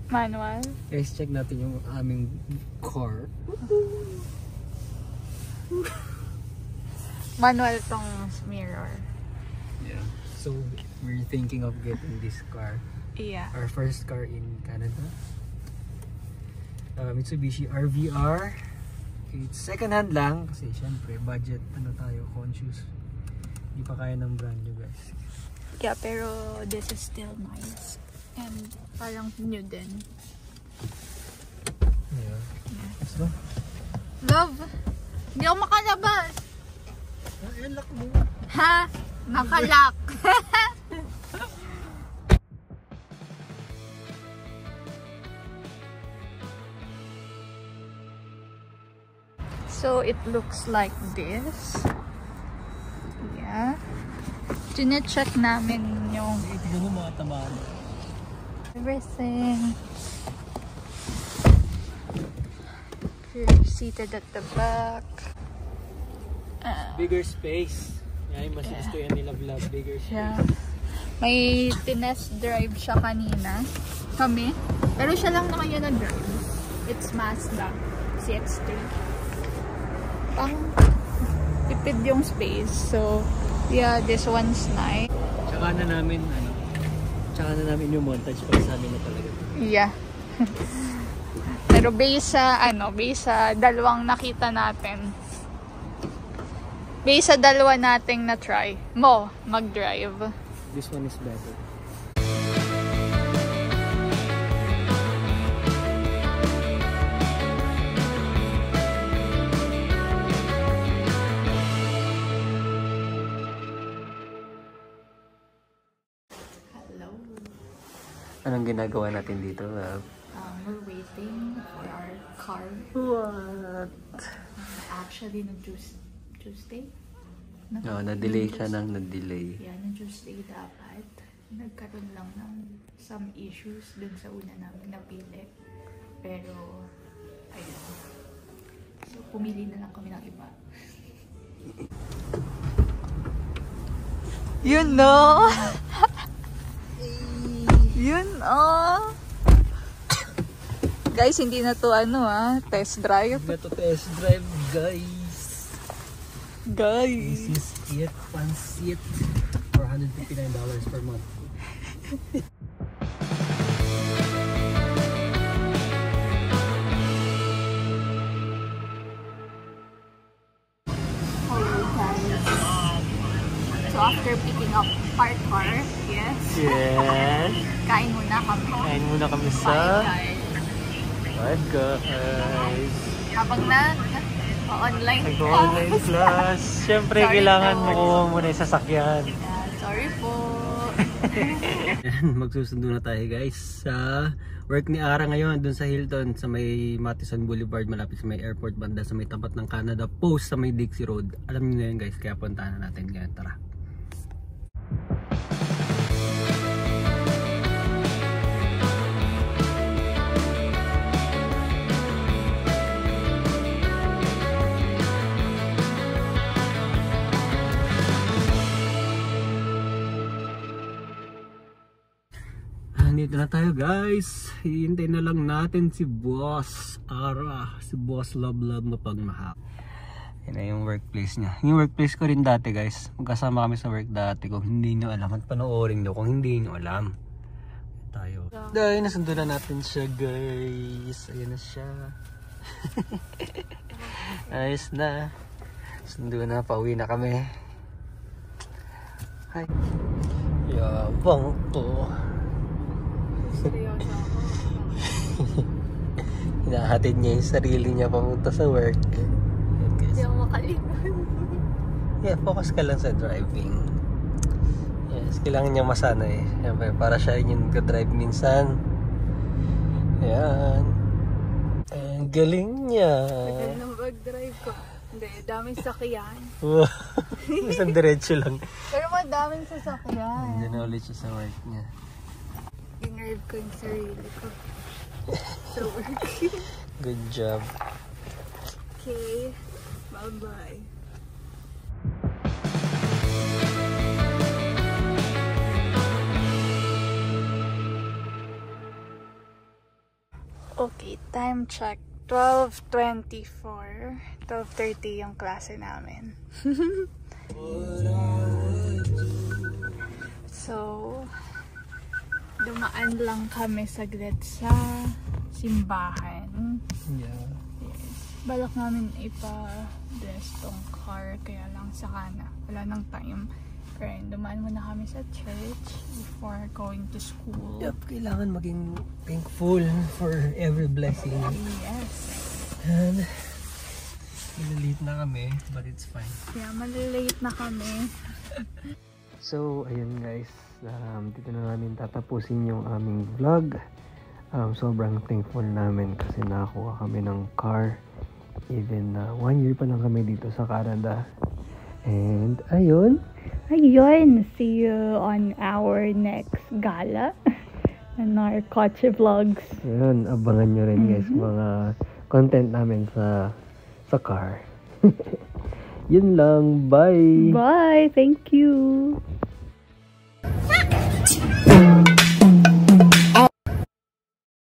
Manual. Guys, check natin yung aming car. Manual tong mirror. Yeah. So, we're thinking of getting this car. Yeah. Our first car in Canada. Mitsubishi RVR. Okay, it's second hand lang kasi syempre budget tayo, conscious. Hindi pa kaya ng brand new, guys. Yeah, pero this is still nice. And parang new din. Yeah. Let's go. Love! Hindi ako makalabas! Lock mo. Ha? Nakalock! So it looks like this. Yeah. Chine-check namin yung Tignan mo mga tamaan. everything. We're seated at the back. Bigger space. Yan yung mas gusto yan nila vlog. Bigger space. Yeah. May tinest drive siya kanina. Kami. Pero siya lang naman yun na-drive. It's Mazda CX-3. Pang tipid yung space. So, yeah, this one's nice. Tsaka na namin yung montage para sa amin na talaga. Yeah. Pero based sa dalawang nakita natin. Based sa dalawa nating na-try mo mag-drive. This one is better. Hello. Anong ginagawa natin dito? We're waiting for our car. What? Actually, no Tuesday? No, na-delay siya ng na-delay. Yeah, no Tuesday dapat. Nagkaroon lang ng some issues dun sa una namin napili. Pero, ayun. So, pumili na lang kami ng iba. Yun no! Yun oh! Guys, hindi na to test drive. Hindi na to test drive, guys. Guys! This is it. Pansit. $459 per month. Hello guys. So after picking up our car, yes. Yes. Kain muna kami. Kain muna kami sa Five Guys. Habang online Nag-online class. Siyempre, kailangan mo muna yung sasakyan. Yeah, sorry po. Magsusundo na tayo guys sa work ni Ara ngayon dun sa Hilton sa may Mattison Boulevard, malapit sa may airport banda sa may tapat ng Canada Post sa may Dixie Road. Alam niyo na yun guys, kaya puntahan na natin ngayon. Tara. Dito na tayo guys. Hihintay na lang natin si Boss Ara, si Boss Love mapagmahal. Yan na yung workplace niya. Yung workplace ko rin dati guys. Magkasama kami sa work dati. Kung hindi nyo alam, at panoorin nyo kung hindi nyo alam. Tayo. Dahil nasundo na natin siya guys. Ayan na siya. Ayos na. Sundo na, pauwi na kami. Hi. Yabang to. Hinahatid niya yung sarili niya pamunta sa work. Hindi ako makalingan. Yeah, focus ka lang sa driving. Yes, kailangan niya masanay. Siyempre, para siya yung nag-drive minsan. Ayan. Ang galing niya. Maganda na mag-drive ko. Hindi, daming sakyan. Isang diretso lang. Pero madaming sasakyan. Hindi na ulit siya sa work niya. Dinrive ko yung sarili ko. Sa work. Good job. Okay. Bye-bye. Okay, time check. 12:24. 12:30 yung klase namin. So, dumaan lang kami saglit sa simbahan. Yeah. Yes. Balak namin ipa-dress tong car, kaya lang saka na. Wala nang time. Pero dumaan muna kami sa church before going to school. Yep, kailangan maging thankful for every blessing. Yes. And malilate na kami, but it's fine. Yeah, malilate na kami. So, ayun guys, dito na namin tatapusin yung aming vlog. Sobrang thankful namin kasi nakakuha kami ng car. Even 1 year pa lang kami dito sa Canada. And ayun. See you on our next gala and our Kotse vlogs. Ayun, abangan nyo rin guys mga content namin sa car. Yun lang, bye! Bye! Thank you!